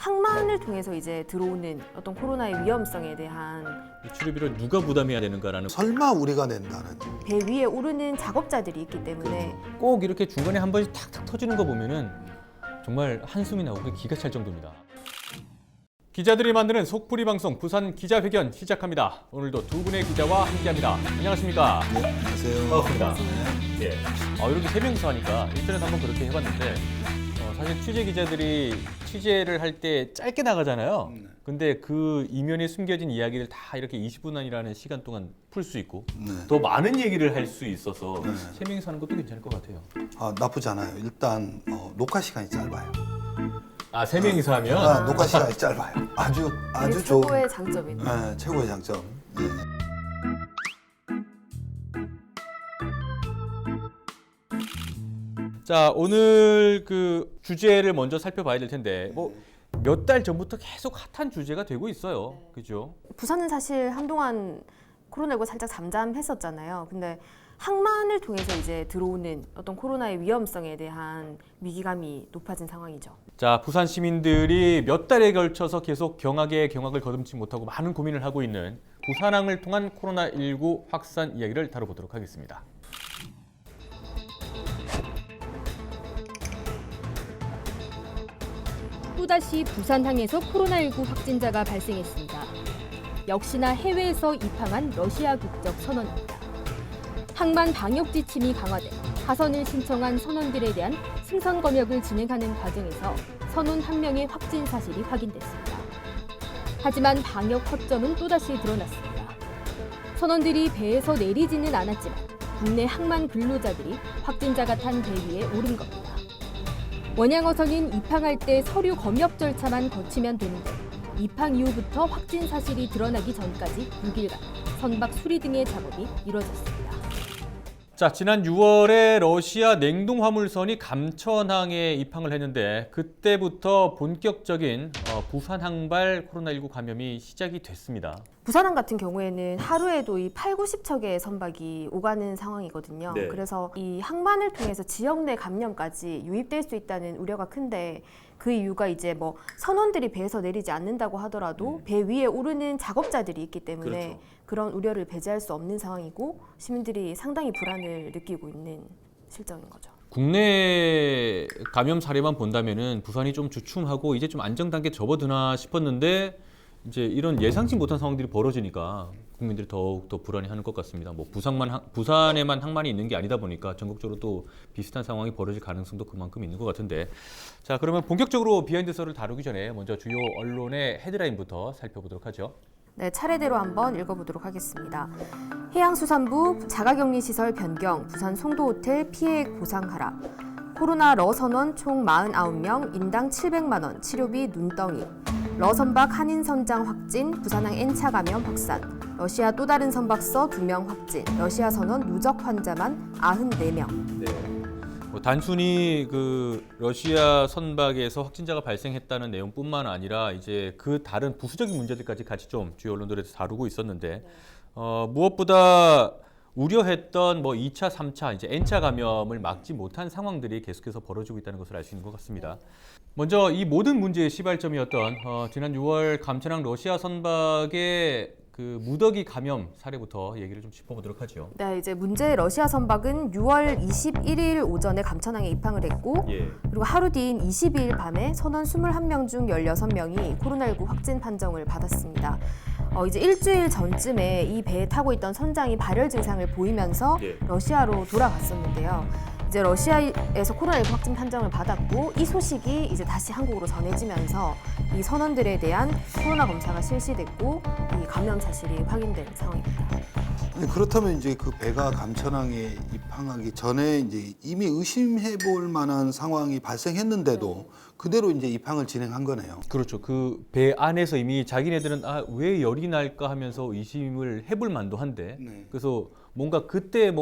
항만을 통해서 이제 들어오는 어떤 코로나의 위험성에 대한 치료비를 누가 부담해야 되는가라는 설마 우리가 낸다는. 배 위에 오르는 작업자들이 있기 때문에 꼭 이렇게 중간에 한 번씩 탁탁 터지는 거 보면은 정말 한숨이 나오고 기가 찰 정도입니다. 기자들이 만드는 속풀이 방송 부산 기자회견 시작합니다. 오늘도 두 분의 기자와 함께합니다. 안녕하십니까? 네, 안녕하세요. 반갑습니다. 예. 이렇게 세 명이서 하니까 인터넷 한번 그렇게 해봤는데 사실 취재 기자들이 취재를 할 때 짧게 나가잖아요. 근데 그 이면에 숨겨진 이야기를 다 이렇게 20분 안이라는 시간 동안 풀 수 있고 더 많은 얘기를 할 수 있어서 세 명이서 하는 것도 괜찮을 것 같아요. 나쁘지 않아요. 일단 녹화 시간이 짧아요. 세 명이서 하면? 녹화 시간이 짧아요. 아주 이게 좋은. 최고의 장점이네. 네, 최고의 장점. 네. 자, 오늘 그 주제를 먼저 살펴봐야 될 텐데 몇 달 전부터 계속 핫한 주제가 되고 있어요. 그죠? 부산은 사실 한동안 코로나19 살짝 잠잠했었잖아요. 근데 항만을 통해서 이제 들어오는 어떤 코로나의 위험성에 대한 위기감이 높아진 상황이죠. 자, 부산 시민들이 몇 달에 걸쳐서 계속 경악을 거듭지 못하고 많은 고민을 하고 있는 부산항을 통한 코로나19 확산 이야기를 다뤄보도록 하겠습니다. 또다시 부산항에서 코로나19 확진자가 발생했습니다. 역시나 해외에서 입항한 러시아 국적 선원입니다. 항만 방역 지침이 강화돼 하선을 신청한 선원들에 대한 승선 검역을 진행하는 과정에서 선원 한 명의 확진 사실이 확인됐습니다. 하지만 방역 허점은 또다시 드러났습니다. 선원들이 배에서 내리지는 않았지만 국내 항만 근로자들이 확진자가 탄 배 위에 오른 겁니다. 원양어선인 입항할 때 서류 검역 절차만 거치면 되는데 입항 이후부터 확진 사실이 드러나기 전까지 6일간 선박 수리 등의 작업이 이뤄졌습니다. 자, 지난 6월에 러시아 냉동화물선이 감천항에 입항을 했는데 그때부터 본격적인 부산항발 코로나19 감염이 시작이 됐습니다. 부산항 같은 경우에는 하루에도 이 80-90척의 선박이 오가는 상황이거든요. 네. 그래서 이 항만을 통해서 지역 내 감염까지 유입될 수 있다는 우려가 큰데 그 이유가 이제 선원들이 배에서 내리지 않는다고 하더라도 배 위에 오르는 작업자들이 있기 때문에 그렇죠. 그런 우려를 배제할 수 없는 상황이고 시민들이 상당히 불안을 느끼고 있는 실정인 거죠. 국내 감염 사례만 본다면은 부산이 좀 주춤하고 이제 좀 안정 단계 접어드나 싶었는데 이제 이런 예상치 못한 상황들이 벌어지니까 국민들이 더욱더 불안해하는 것 같습니다. 부산에만 항만이 있는 게 아니다 보니까 전국적으로 또 비슷한 상황이 벌어질 가능성도 그만큼 있는 것 같은데, 자, 그러면 본격적으로 비하인드 썰을 다루기 전에 먼저 주요 언론의 헤드라인부터 살펴보도록 하죠. 네, 차례대로 한번 읽어보도록 하겠습니다. 해양수산부 자가격리시설 변경, 부산 송도호텔 피해액 보상하라. 코로나 러 선원 총 49명, 인당 700만 원, 치료비 눈덩이. 러 선박 한인 선장 확진, 부산항 N차 감염 확산. 러시아 또 다른 선박서 2명 확진, 러시아 선원 누적 환자만 94명. 네. 단순히 그 러시아 선박에서 확진자가 발생했다는 내용뿐만 아니라 이제 그 다른 부수적인 문제들까지 같이 좀 주요 언론들에서 다루고 있었는데 무엇보다 우려했던 2차, 3차, 이제 N차 감염을 막지 못한 상황들이 계속해서 벌어지고 있다는 것을 알 수 있는 것 같습니다. 먼저 이 모든 문제의 시발점이었던 지난 6월 감천항 러시아 선박의 그 무더기 감염 사례부터 얘기를 좀 짚어보도록 하죠. 네, 이제 문제의 러시아 선박은 6월 21일 오전에 감천항에 입항을 했고 그리고 하루 뒤인 22일 밤에 선원 21명 중 16명이 코로나19 확진 판정을 받았습니다. 이제 일주일 전쯤에 이 배에 타고 있던 선장이 발열 증상을 보이면서 러시아로 돌아갔었는데요. 이제 러시아에서 코로나19 확진 판정을 받았고 이 소식이 이제 다시 한국으로 전해지면서 이 선원들에 대한 코로나 검사가 실시됐고 이 감염 사실이 확인된 상황입니다. 아니, 그렇다면 이제 그 배가 감천항에 입항하기 전에 이제 이미 의심해 볼 만한 상황이 발생했는데도 그대로 이제 입항을 진행한 거네요. 그렇죠. 그 배 안에서 이미 자기네들은 왜 열이 날까 하면서 의심을 해볼 만도 한데 그래서 그때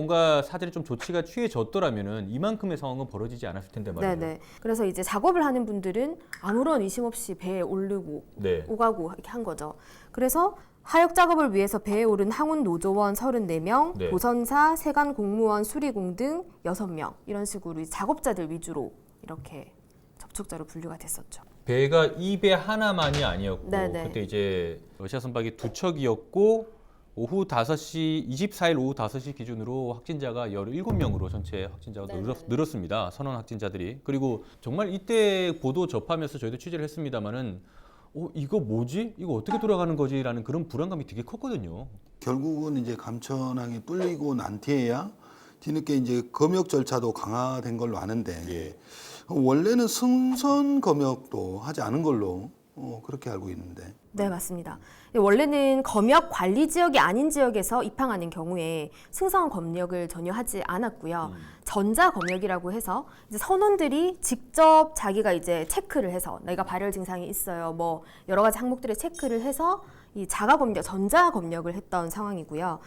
사전에 좀 조치가 취해졌더라면은 이만큼의 상황은 벌어지지 않았을 텐데 말이에요. 네네. 그래서 이제 작업을 하는 분들은 아무런 의심 없이 배에 오르고 오가고 이렇게 한 거죠. 그래서 하역 작업을 위해서 배에 오른 항운 노조원 34명, 보선사, 세관 공무원, 수리공 등 6명 이런 식으로 작업자들 위주로 이렇게 접촉자로 분류가 됐었죠. 배가 이 배 하나만이 아니었고 네네. 그때 이제 러시아 선박이 두 척이었고 오후 5시 24일 오후 5시 기준으로 확진자가 17명으로 전체 확진자가 늘었습니다. 선원 확진자들이. 그리고 정말 이때 보도 접하면서 저희도 취재를 했습니다마는 이거 뭐지? 이거 어떻게 돌아가는 거지라는 그런 불안감이 되게 컸거든요. 결국은 이제 감천항이 뚫리고 난 뒤에야 뒤늦게 이제 검역 절차도 강화된 걸로 아는데 예. 원래는 승선 검역도 하지 않은 걸로 그렇게 알고 있는데. 네, 맞습니다. 원래는 검역 관리 지역이 아닌 지역에서 입항하는 경우에 승선 검역을 전혀 하지 않았고요. 전자 검역이라고 해서 이제 선원들이 직접 자기가 이제 체크를 해서 내가 발열 증상이 있어요. 뭐 여러 가지 항목들을 체크를 해서 이 자가 검역, 전자 검역을 했던 상황이고요.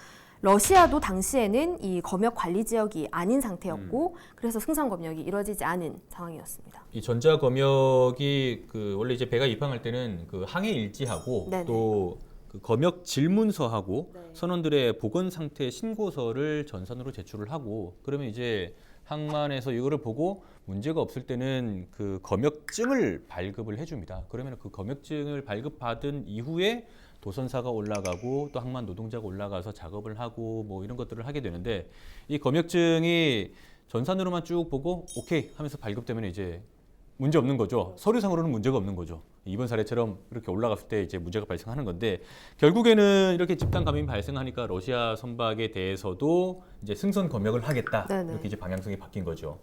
러시아도 당시에는 이 검역 관리 지역이 아닌 상태였고 그래서 승선 검역이 이루어지지 않은 상황이었습니다. 이 전자 검역이 원래 이제 배가 입항할 때는 그 항해 일지하고 네네. 또 그 검역 질문서하고 네. 선원들의 보건 상태 신고서를 전산으로 제출을 하고 그러면 이제 항만에서 이거를 보고 문제가 없을 때는 그 검역증을 발급을 해줍니다. 그러면 그 검역증을 발급받은 이후에 도선사가 올라가고 또 항만 노동자가 올라가서 작업을 하고 뭐 이런 것들을 하게 되는데 이 검역증이 전산으로만 쭉 보고 오케이 하면서 발급되면 이제 문제 없는 거죠. 서류상으로는 문제가 없는 거죠. 이번 사례처럼 이렇게 올라갔을 때 이제 문제가 발생하는 건데 결국에는 이렇게 집단 감염이 발생하니까 러시아 선박에 대해서도 이제 승선 검역을 하겠다. 네네. 이렇게 이제 방향성이 바뀐 거죠.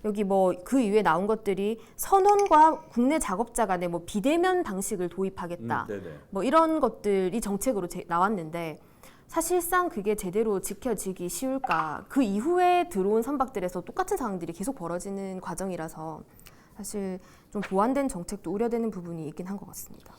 여기 뭐 그 이후에 나온 것들이 선원과 국내 작업자 간의 뭐 비대면 방식을 도입하겠다. 네네. 뭐 이런 것들이 정책으로 나왔는데 사실상 그게 제대로 지켜지기 쉬울까? 그 이후에 들어온 선박들에서 똑같은 상황들이 계속 벌어지는 과정이라서 사실 좀 보완된 정책도 우려되는 부분이 있긴 한 것 같습니다.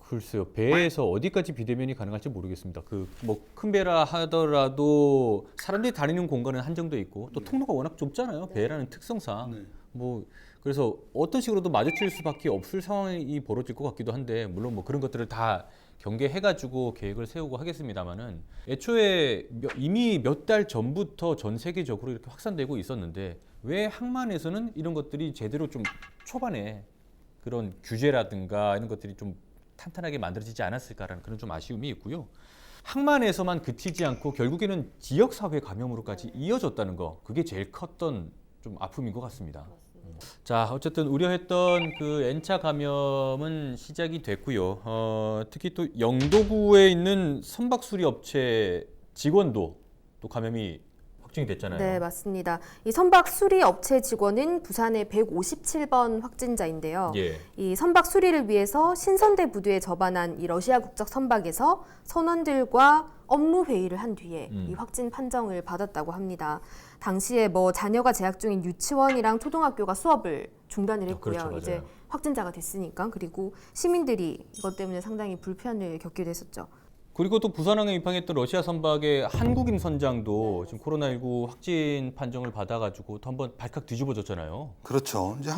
글쎄요. 배에서 어디까지 비대면이 가능할지 모르겠습니다. 그 뭐 큰 배라 하더라도 사람들이 다니는 공간은 한정돼 있고 또 통로가 워낙 좁잖아요. 배라는 특성상. 뭐 그래서 어떤 식으로도 마주칠 수밖에 없을 상황이 벌어질 것 같기도 한데 물론 뭐 그런 것들을 다 경계해가지고 계획을 세우고 하겠습니다만은 애초에 이미 몇 달 전부터 전 세계적으로 이렇게 확산되고 있었는데 왜 항만에서는 이런 것들이 제대로 좀 초반에 그런 규제라든가 이런 것들이 좀 탄탄하게 만들어지지 않았을까라는 그런 좀 아쉬움이 있고요. 항만에서만 그치지 않고 결국에는 지역사회 감염으로까지 이어졌다는 거 그게 제일 컸던 좀 아픔인 것 같습니다. 자, 어쨌든 우려했던 그 N차 감염은 시작이 됐고요. 특히 또 영도구에 있는 선박수리 업체 직원도 또 감염이 확정이 됐잖아요. 네, 맞습니다. 이 선박 수리 업체 직원은 부산의 157번 확진자인데요. 예. 이 선박 수리를 위해서 신선대 부두에 접안한 이 러시아 국적 선박에서 선원들과 업무 회의를 한 뒤에 이 확진 판정을 받았다고 합니다. 당시에 뭐 자녀가 재학 중인 유치원이랑 초등학교가 수업을 중단을 했고요. 그렇죠, 맞아요. 이제 확진자가 됐으니까. 그리고 시민들이 이것 때문에 상당히 불편을 겪기도 했었죠. 그리고 또 부산항에 입항했던 러시아 선박의 한국인 선장도 지금 코로나19 확진 판정을 받아가지고 또 한번 발칵 뒤집어졌잖아요. 그렇죠. 이제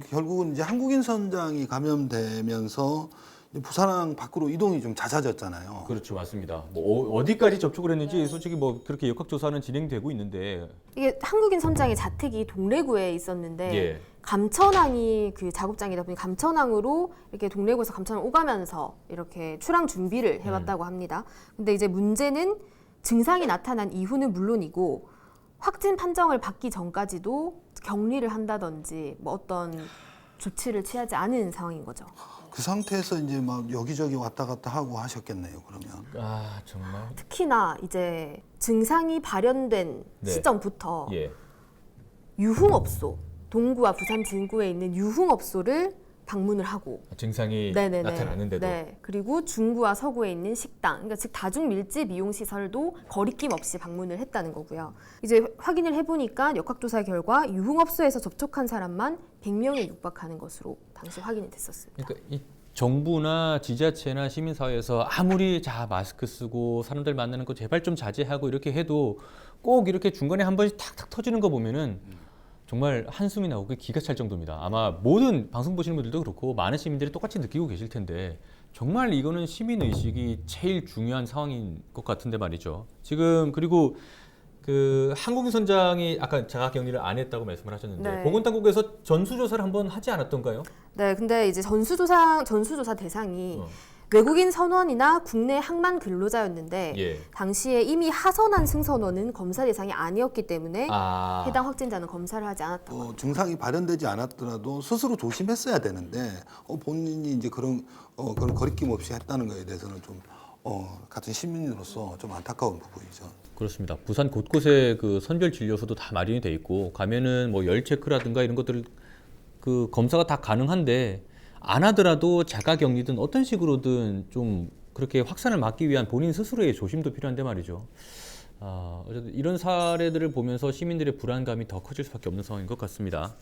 결국은 이제 한국인 선장이 감염되면서 이제 부산항 밖으로 이동이 좀 잦아졌잖아요. 그렇죠, 맞습니다. 뭐 어디까지 접촉을 했는지 솔직히 뭐 그렇게 역학조사는 진행되고 있는데 이게 한국인 선장의 자택이 동래구에 있었는데 예. 감천항이 그 작업장이다 보니 감천항으로 이렇게 동래구에서 감천항 오가면서 이렇게 출항 준비를 해왔다고 합니다. 근데 이제 문제는 증상이 나타난 이후는 물론이고 확진 판정을 받기 전까지도 격리를 한다든지 뭐 어떤 조치를 취하지 않은 상황인 거죠. 그 상태에서 이제 막 여기저기 왔다 갔다 하고 하셨겠네요. 그러면. 아 정말 특히나 이제 증상이 발현된 네. 시점부터 예. 유흥업소, 동구와 부산 진구에 있는 유흥업소를 방문을 하고 증상이 네네네. 나타났는데도 네. 그리고 중구와 서구에 있는 식당, 그러니까 즉 다중 밀집 이용 시설도 거리낌 없이 방문을 했다는 거고요. 이제 확인을 해보니까 역학조사 결과 유흥업소에서 접촉한 사람만 100명에 육박하는 것으로 당시 확인이 됐었습니다. 그러니까 이 정부나 지자체나 시민사회에서 아무리 자 마스크 쓰고 사람들 만나는 거 제발 좀 자제하고 이렇게 해도 꼭 이렇게 중간에 한 번씩 탁탁 터지는 거 보면은 정말 한숨이 나오고 기가 찰 정도입니다. 아마 모든 방송 보시는 분들도 그렇고 많은 시민들이 똑같이 느끼고 계실 텐데 정말 이거는 시민의식이 제일 중요한 상황인 것 같은데 말이죠. 지금 그리고 그 한국인 선장이 아까 자가격리를 안 했다고 말씀을 하셨는데 네. 보건당국에서 전수조사를 한번 하지 않았던가요? 네, 근데 이제 전수조사 대상이 외국인 선원이나 국내 항만 근로자였는데 예. 당시에 이미 하선한 승선원은 검사 대상이 아니었기 때문에 아. 해당 확진자는 검사를 하지 않았다고. 증상이 발현되지 않았더라도 스스로 조심했어야 되는데 본인이 이제 그런 거리낌 없이 했다는 거에 대해서는 좀 같은 시민으로서 좀 안타까운 부분이죠. 그렇습니다. 부산 곳곳에 그 선별 진료소도 다 마련이 돼 있고 가면은 뭐 열 체크라든가 이런 것들 그 검사가 다 가능한데 안 하더라도 자가격리든 어떤 식으로든 좀 그렇게 확산을 막기 위한 본인 스스로의 조심도 필요한데 말이죠. 어쨌든 이런 사례들을 보면서 시민들의 불안감이 더 커질 수밖에 없는 상황인 것 같습니다.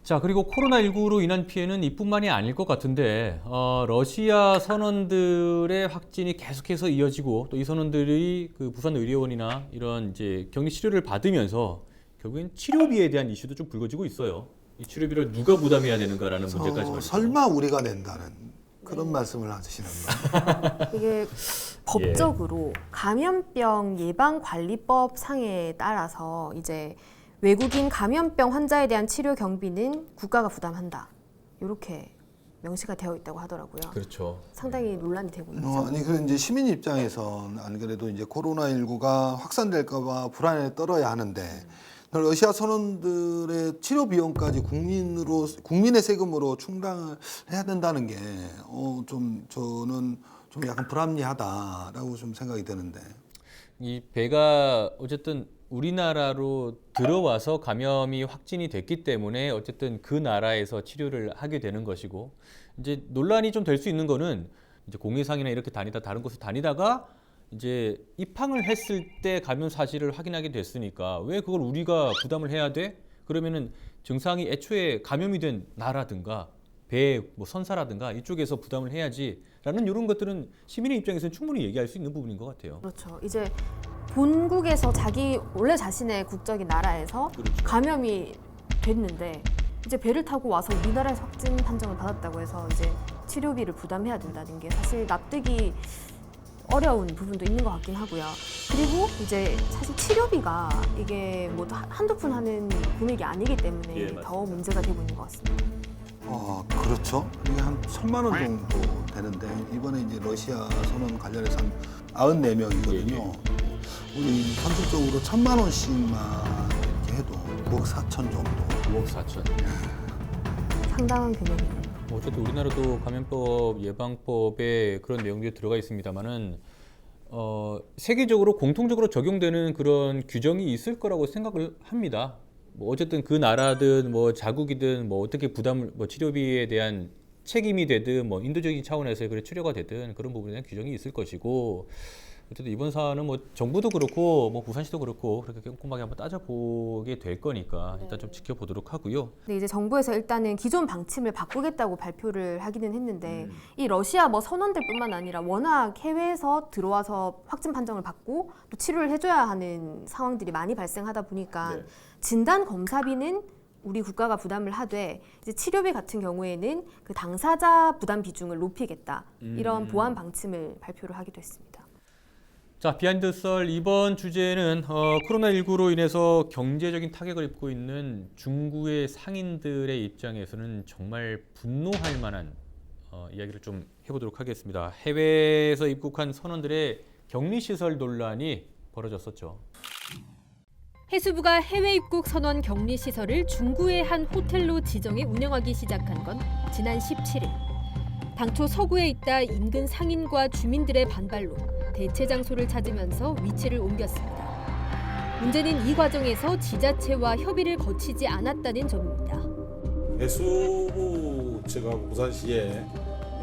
자, 그리고 코로나19로 인한 피해는 이뿐만이 아닐 것 같은데 러시아 선원들의 확진이 계속해서 이어지고 또 이 선원들이 그 부산의료원이나 이런 이제 격리 치료를 받으면서 결국엔 치료비에 대한 이슈도 좀 불거지고 있어요. 이 치료비를 누가 부담해야 되는가라는 문제까지 말이죠. 설마 우리가 낸다는 그런 말씀을 하시는 거예요. 이게 법적으로 감염병 예방관리법 상에 따라서 이제 외국인 감염병 환자에 대한 치료 경비는 국가가 부담한다. 이렇게 명시가 되어 있다고 하더라고요. 그렇죠. 상당히 논란이 되고 있죠. 아니 그 이제 시민 입장에선 안 그래도 이제 코로나19가 확산될까봐 불안에 떨어야 하는데 러시아 선원들의 치료 비용까지 국민의 세금으로 충당을 해야 된다는 게 좀 저는 좀 약간 불합리하다라고 좀 생각이 드는데. 이 배가 어쨌든 우리나라로 들어와서 감염이 확진이 됐기 때문에 어쨌든 그 나라에서 치료를 하게 되는 것이고 이제 논란이 좀 될 수 있는 거는 이제 공해상이나 이렇게 다른 곳을 다니다가 이제 입항을 했을 때 감염 사실을 확인하게 됐으니까 왜 그걸 우리가 부담을 해야 돼? 그러면은 증상이 애초에 감염이 된 나라든가 배 뭐 선사라든가 이쪽에서 부담을 해야지라는 이런 것들은 시민의 입장에서는 충분히 얘기할 수 있는 부분인 것 같아요. 그렇죠. 이제 본국에서 원래 자신의 국적인 나라에서 그렇죠. 감염이 됐는데 이제 배를 타고 와서 우리나라에서 확진 판정을 받았다고 해서 이제 치료비를 부담해야 된다는 게 사실 납득이 어려운 부분도 있는 것 같긴 하고요. 그리고 이제 사실 치료비가 이게 뭐 한두 푼 하는 금액이 아니기 때문에 예, 더 문제가 되고 있는 것 같습니다. 그렇죠. 이게 한 1,000만 원 정도 되는데 이번에 이제 러시아 선원 관련해서 한 94명이거든요. 우리 상식적으로 1,000만 원씩만 이렇게 해도 9억 4천 정도. 9억 4천. 상당한 금액이네요. 어쨌든 우리나라도 감염법 예방법에 그런 내용들이 들어가 있습니다만은 세계적으로 공통적으로 적용되는 그런 규정이 있을 거라고 생각을 합니다. 뭐 어쨌든 그 나라든 뭐 자국이든 뭐 어떻게 부담을 뭐 치료비에 대한 책임이 되든 뭐 인도적인 차원에서의 그런 치료가 되든 그런 부분에 대한 규정이 있을 것이고 어쨌든 이번 사안은 뭐 정부도 그렇고 뭐 부산시도 그렇고 그렇게 꼼꼼하게 한번 따져보게 될 거니까 일단 좀 지켜보도록 하고요. 근데 이제 정부에서 일단은 기존 방침을 바꾸겠다고 발표를 하기는 했는데 이 러시아 뭐 선원들뿐만 아니라 워낙 해외에서 들어와서 확진 판정을 받고 또 치료를 해줘야 하는 상황들이 많이 발생하다 보니까 네. 진단 검사비는 우리 국가가 부담을 하되 이제 치료비 같은 경우에는 그 당사자 부담 비중을 높이겠다 이런 보완 방침을 발표를 하기도 했습니다. 자, 비하인드 썰 이번 주제는 코로나19로 인해서 경제적인 타격을 입고 있는 중국의 상인들의 입장에서는 정말 분노할 만한 이야기를 좀 해보도록 하겠습니다. 해외에서 입국한 선원들의 격리시설 논란이 벌어졌었죠. 해수부가 해외 입국 선원 격리 시설을 중구의 한 호텔로 지정해 운영하기 시작한 건 지난 17일. 당초 서구에 있다 인근 상인과 주민들의 반발로 대체 장소를 찾으면서 위치를 옮겼습니다. 문제는 이 과정에서 지자체와 협의를 거치지 않았다는 점입니다. 해수부 측하고 부산시에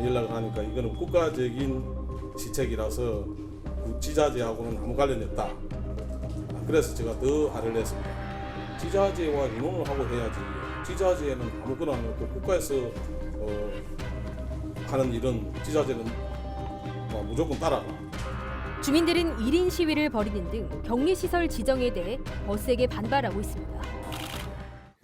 연락을 하니까 이거는 국가적인 시책이라서 지자체하고는 아무 관련이 없다. 그래서 제가 더 화를 냈습니다. 지자체와 의논을 하고 해야지. 지자체에는 아무거나 안 하고 국가에서 하는 일은 지자체는 무조건 따라가. 주민들은 1인 시위를 벌이는 등 격리시설 지정에 대해 거세게 반발하고 있습니다.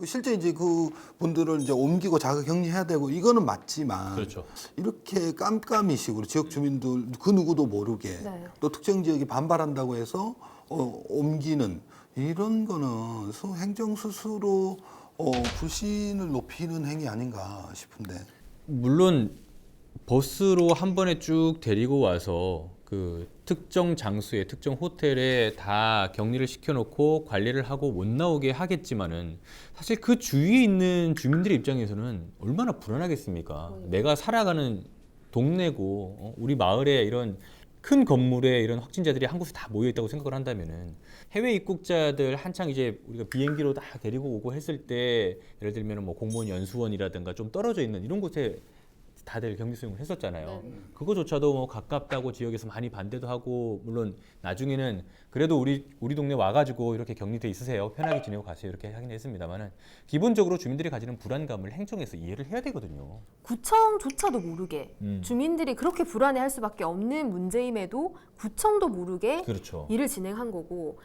실제 이제 그 분들을 이제 옮기고 자가 격리해야 되고 이거는 맞지만 그렇죠. 이렇게 깜깜이식으로 지역 주민들 그 누구도 모르게 네. 또 특정 지역이 반발한다고 해서 옮기는 이런 거는 행정 스스로 불신을 높이는 행위 아닌가 싶은데. 물론 버스로 한 번에 쭉 데리고 와서 그 특정 장소에 특정 호텔에 다 격리를 시켜놓고 관리를 하고 못 나오게 하겠지만은 사실 그 주위에 있는 주민들의 입장에서는 얼마나 불안하겠습니까? 내가 살아가는 동네고 우리 마을에 이런 큰 건물에 이런 확진자들이 한 곳에 다 모여 있다고 생각을 한다면은 해외 입국자들 한창 이제 우리가 비행기로 다 데리고 오고 했을 때 예를 들면 뭐 공무원 연수원이라든가 좀 떨어져 있는 이런 곳에 다들 격리 수용을 했었잖아요. 그거조차도 뭐 가깝다고 지역에서 많이 반대도 하고 물론 나중에는 그래도 우리 동네 와가지고 이렇게 격리돼 있으세요. 편하게 지내고 가세요. 이렇게 하긴 했습니다만은 기본적으로 주민들이 가지는 불안감을 행정에서 이해를 해야 되거든요. 구청조차도 모르게 주민들이 그렇게 불안해할 수밖에 없는 문제임에도 구청도 모르게 그렇죠. 일을 진행한 거고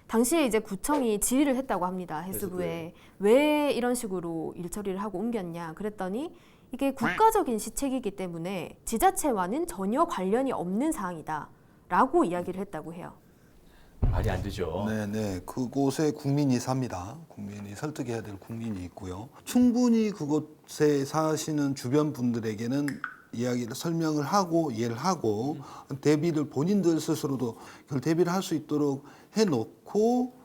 당시에 이제 구청이 질의를 했다고 합니다. 해수부에 왜 이런 식으로 일 처리를 하고 옮겼냐 그랬더니 이게 국가적인 시책이기 때문에 지자체와는 전혀 관련이 없는 사항이다라고 이야기를 했다고 해요. 말이 안 되죠. 네네. 그곳에 국민이 삽니다. 국민이 설득해야 될 국민이 있고요. 충분히 그곳에 사시는 주변 분들에게는 이야기를 설명을 하고 이해를 하고 대비를 본인들 스스로도 그걸 대비를 할 수 있도록 해놓고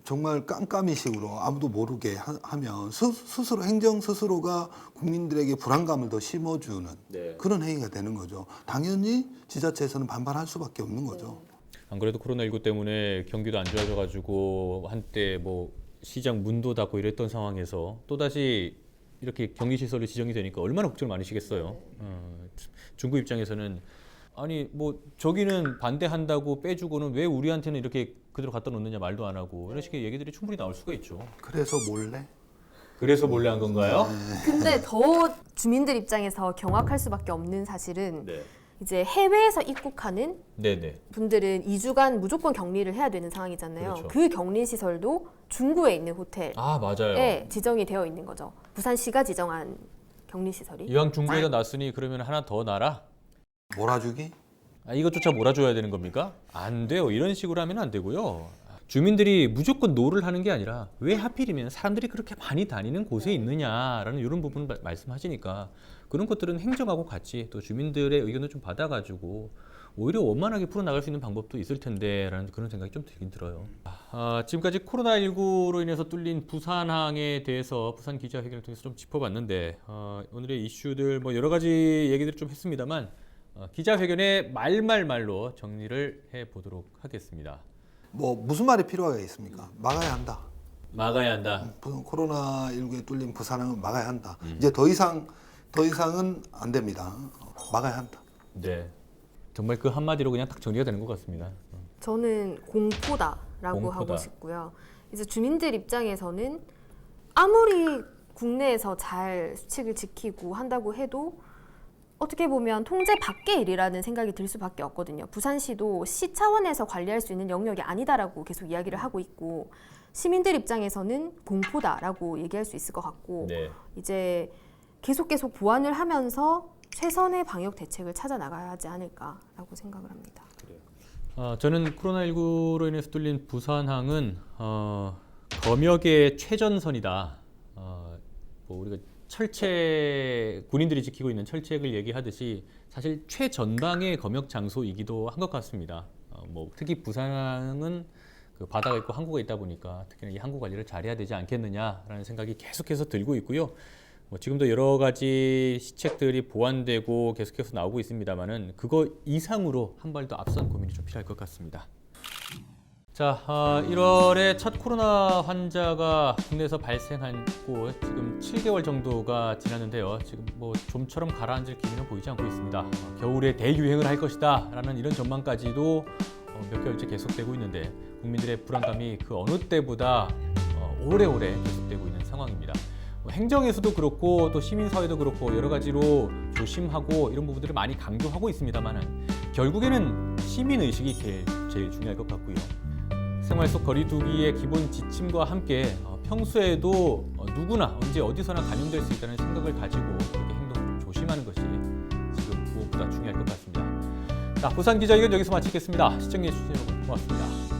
정말 깜깜이식으로 아무도 모르게 하면 스스로 행정 스스로가 국민들에게 불안감을 더 심어주는 그런 행위가 되는 거죠. 당연히 지자체에서는 반발할 수밖에 없는 거죠. 안 그래도 코로나19 때문에 경기도 안 좋아져가지고 한때 뭐 시장 문도 닫고 이랬던 상황에서 또다시 이렇게 격리시설이 지정이 되니까 얼마나 걱정을 많으시겠어요. 중구 입장에서는 아니 뭐 저기는 반대한다고 빼주고는 왜 우리한테는 이렇게 그대로 갖다 놓느냐 말도 안 하고 이런 식의 얘기들이 충분히 나올 수가 있죠. 그래서 몰래? 그래서 몰래 한 건가요? 근데 더 주민들 입장에서 경악할 수밖에 없는 사실은 네. 이제 해외에서 입국하는 네네. 분들은 2주간 무조건 격리를 해야 되는 상황이잖아요. 그렇죠. 그 격리 시설도 중구에 있는 호텔에 아 맞아요. 지정이 되어 있는 거죠. 부산시가 지정한 격리 시설이. 이왕 중구에다 놨으니 그러면 하나 더 놔라. 몰아주기? 이것조차 몰아줘야 되는 겁니까? 안 돼요. 이런 식으로 하면 안 되고요. 주민들이 무조건 노를 하는 게 아니라 왜 하필이면 사람들이 그렇게 많이 다니는 곳에 있느냐라는 이런 부분을 말씀하시니까 그런 것들은 행정하고 같이 또 주민들의 의견을 좀 받아가지고 오히려 원만하게 풀어나갈 수 있는 방법도 있을 텐데라는 그런 생각이 좀 들긴 들어요. 지금까지 코로나19로 인해서 뚫린 부산항에 대해서 부산 기자회견을 통해서 좀 짚어봤는데 오늘의 이슈들 뭐 여러 가지 얘기들을 좀 했습니다만 기자회견의 말로 정리를 해보도록 하겠습니다. 뭐 무슨 말이 필요하게 있습니까? 막아야 한다. 막아야 한다. 코로나19에 뚫린 부산항은 막아야 한다. 이제 더 이상은 안 됩니다. 막아야 한다. 네. 정말 그 한마디로 그냥 딱 정리가 되는 것 같습니다. 저는 공포다라고 공포다. 하고 싶고요. 이제 주민들 입장에서는 아무리 국내에서 잘 수칙을 지키고 한다고 해도 어떻게 보면 통제 밖의 일이라는 생각이 들 수밖에 없거든요. 부산시도 시 차원에서 관리할 수 있는 영역이 아니다라고 계속 이야기를 하고 있고 시민들 입장에서는 공포다라고 얘기할 수 있을 것 같고 네. 이제 계속 보완을 하면서 최선의 방역 대책을 찾아 나가야 하지 않을까라고 생각을 합니다. 저는 코로나19로 인해서 뚫린 부산항은 검역의 최전선이다. 뭐 우리가 군인들이 지키고 있는 철책을 얘기하듯이 사실 최전방의 검역 장소이기도 한 것 같습니다. 뭐 특히 부산항은 그 바다가 있고 항구가 있다 보니까 특히나 이 항구 관리를 잘해야 되지 않겠느냐라는 생각이 계속해서 들고 있고요. 뭐 지금도 여러 가지 시책들이 보완되고 계속해서 나오고 있습니다만은 그거 이상으로 한 발 더 앞선 고민이 좀 필요할 것 같습니다. 자, 1월에 첫 코로나 환자가 국내에서 발생했고 지금 7개월 정도가 지났는데요. 지금 뭐 좀처럼 가라앉을 기미는 보이지 않고 있습니다. 겨울에 대유행을 할 것이다 라는 이런 전망까지도 몇 개월째 계속되고 있는데 국민들의 불안감이 그 어느 때보다 오래오래 계속되고 있는 상황입니다. 행정에서도 그렇고 또 시민사회도 그렇고 여러 가지로 조심하고 이런 부분들을 많이 강조하고 있습니다만은 결국에는 시민의식이 제일 중요할 것 같고요. 생활 속 거리두기의 기본 지침과 함께 평소에도 누구나 언제 어디서나 감염될 수 있다는 생각을 가지고 이렇게 행동을 조심하는 것이 지금 무엇보다 중요할 것 같습니다. 자, 부산 기자회견 여기서 마치겠습니다. 시청해주신 여러분 고맙습니다.